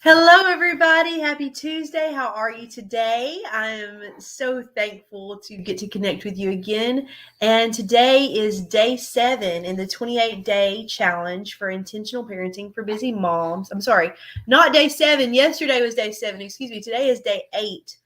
Hello, everybody. Happy Tuesday. How are you today? I'm so thankful to get to connect with you again. And today is day 7 in the 28-day challenge for intentional parenting for busy moms. I'm sorry, not day 7. Yesterday was day 7. Excuse me. Today is day 8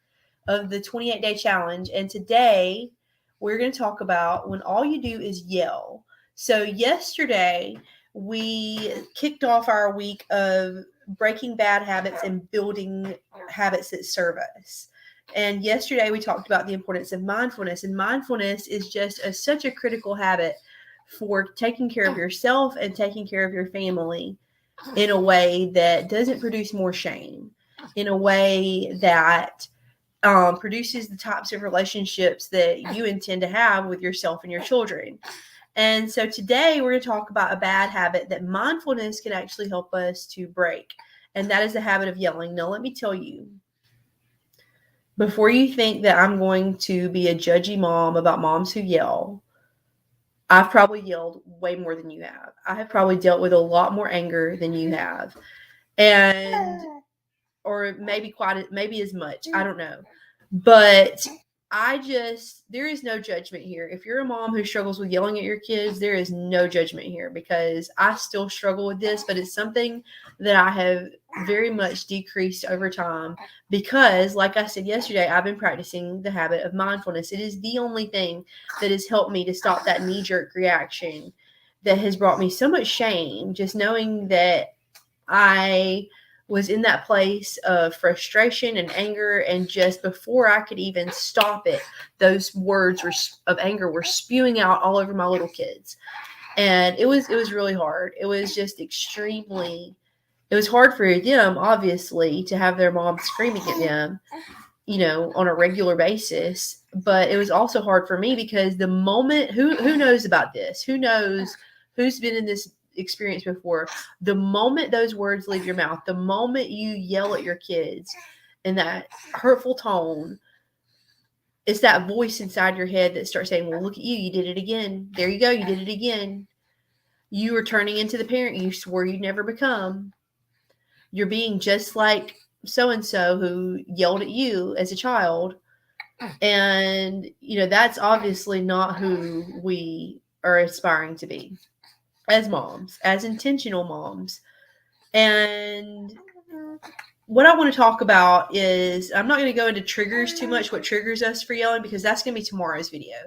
of the 28-day challenge. And today we're going to talk about when all you do is yell. So, yesterday we kicked off our week of breaking bad habits and building habits that serve us. And yesterday we talked about the importance of mindfulness, and mindfulness is just such a critical habit for taking care of yourself and taking care of your family in a way that doesn't produce more shame, in a way that produces the types of relationships that you intend to have with yourself and your children. And so today we're going to talk about a bad habit that mindfulness can actually help us to break. And that is the habit of yelling. Now, let me tell you, before you think that I'm going to be a judgy mom about moms who yell, I've probably yelled way more than you have. I have probably dealt with a lot more anger than you have. Or maybe as much. I don't know. But there is no judgment here. If you're a mom who struggles with yelling at your kids, there is no judgment here, because I still struggle with this, but it's something that I have very much decreased over time because, like I said yesterday, I've been practicing the habit of mindfulness. It is the only thing that has helped me to stop that knee-jerk reaction that has brought me so much shame, just knowing that I was in that place of frustration and anger, and just before I could even stop it, those words of anger were spewing out all over my little kids. And it was really hard. It was just it was hard for them, obviously, to have their mom screaming at them, on a regular basis. But it was also hard for me because the moment, who knows about this? Who knows who's been in this experience before? The moment those words leave your mouth, the moment you yell at your kids in that hurtful tone, it's that voice inside your head that starts saying, well, look at you, you did it again. There you go, you did it again. You are turning into the parent you swore you'd never become. You're being just like so-and-so who yelled at you as a child. And, that's obviously not who we are aspiring to be as moms, as intentional moms. And what I want to talk about is, I'm not going to go into triggers too much, what triggers us for yelling, because that's going to be tomorrow's video.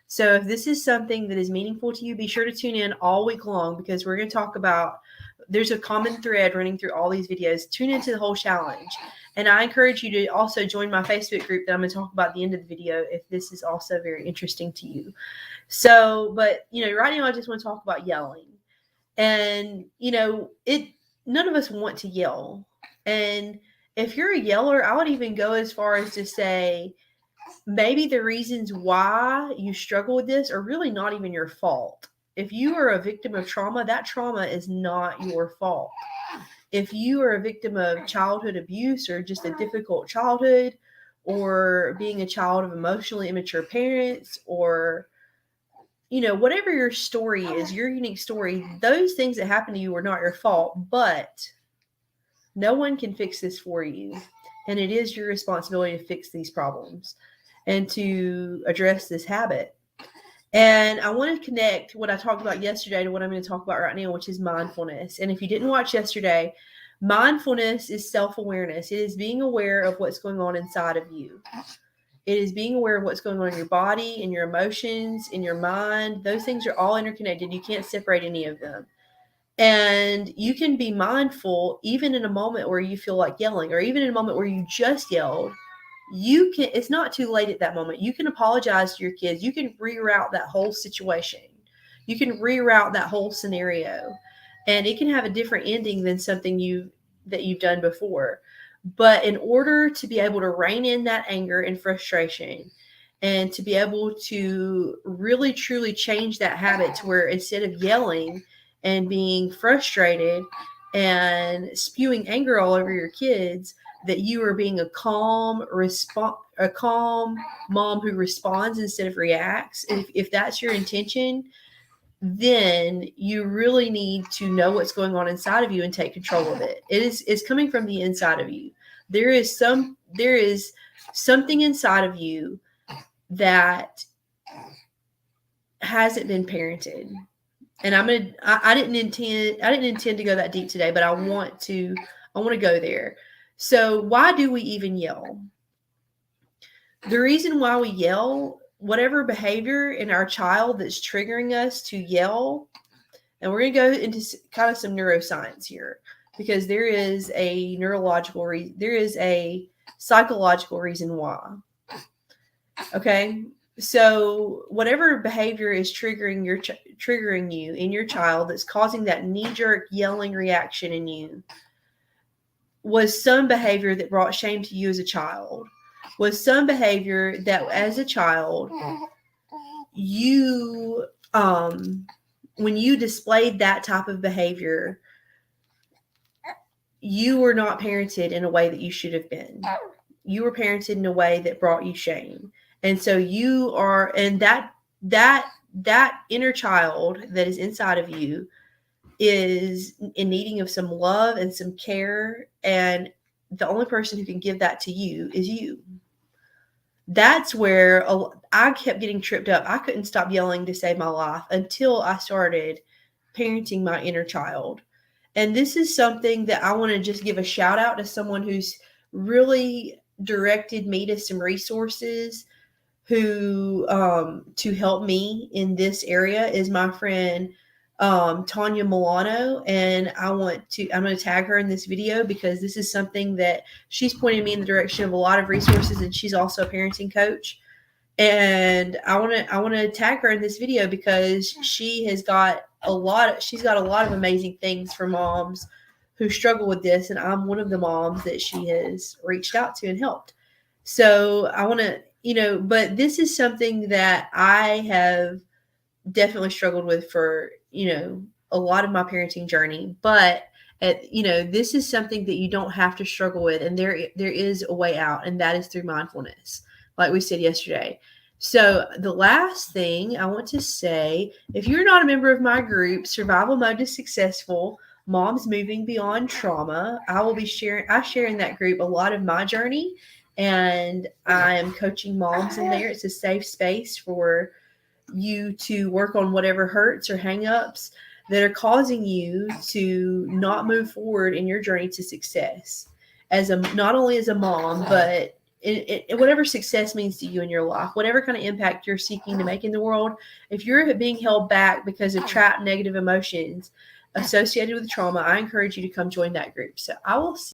So if this is something that is meaningful to you, be sure to tune in all week long, because we're going to talk about, there's a common thread running through all these videos. Tune into the whole challenge. And I encourage you to also join my Facebook group that I'm going to talk about at the end of the video if this is also very interesting to you. So, but, right now I just want to talk about yelling. And, none of us want to yell. And if you're a yeller, I would even go as far as to say maybe the reasons why you struggle with this are really not even your fault. If you are a victim of trauma, that trauma is not your fault. If you are a victim of childhood abuse or just a difficult childhood, or being a child of emotionally immature parents, or whatever your story is, your unique story, those things that happen to you are not your fault, but no one can fix this for you. And it is your responsibility to fix these problems and to address this habit. And I want to connect what I talked about yesterday to what I'm going to talk about right now, which is mindfulness. And if you didn't watch yesterday, mindfulness is self-awareness. It is being aware of what's going on inside of you. It is being aware of what's going on in your body, in your emotions, in your mind. Those things are all interconnected. You can't separate any of them. And you can be mindful even in a moment where you feel like yelling, or even in a moment where you just yelled. It's not too late at that moment. You can apologize to your kids. You can reroute that whole situation. You can reroute that whole scenario. And it can have a different ending than something that you've done before. But in order to be able to rein in that anger and frustration, and to be able to really truly change that habit to where instead of yelling and being frustrated and spewing anger all over your kids, that you are being a calm mom who responds instead of reacts. If that's your intention, then you really need to know what's going on inside of you and take control of it. It's coming from the inside of you. There is something inside of you that hasn't been parented. And I didn't intend to go that deep today, but I want to go there. So why do we even yell? The reason why we yell, whatever behavior in our child that's triggering us to yell, and we're going to go into kind of some neuroscience here, because there is a there is a psychological reason why. Okay. So whatever behavior is triggering you in your child that's causing that knee-jerk yelling reaction in you was some behavior that brought shame to you as a child, was some behavior that as a child you when you displayed that type of behavior, you were not parented in a way that you should have been. You were parented in a way that brought you shame. And so you are, and that inner child that is inside of you is in needing of some love and some care. And the only person who can give that to you is you. That's where I kept getting tripped up. I couldn't stop yelling to save my life until I started parenting my inner child. And this is something that I want to just give a shout out to someone who's really directed me to some resources who to help me in this area is my friend Tanya Milano, and I'm going to tag her in this video because this is something that she's pointed me in the direction of a lot of resources, and she's also a parenting coach. And I want to tag her in this video because she's got a lot of amazing things for moms who struggle with this, and I'm one of the moms that she has reached out to and helped. So I want to, but this is something that I have definitely struggled with for, a lot of my parenting journey. But, this is something that you don't have to struggle with. And there is a way out, and that is through mindfulness, like we said yesterday. So the last thing I want to say, if you're not a member of my group, Survival Mode to Successful, Moms Moving Beyond Trauma, I share in that group a lot of my journey. And I am coaching moms in there. It's a safe space for you to work on whatever hurts or hangups that are causing you to not move forward in your journey to success. Not only as a mom, but in whatever success means to you in your life, whatever kind of impact you're seeking to make in the world. If you're being held back because of trapped negative emotions associated with trauma, I encourage you to come join that group. So I will see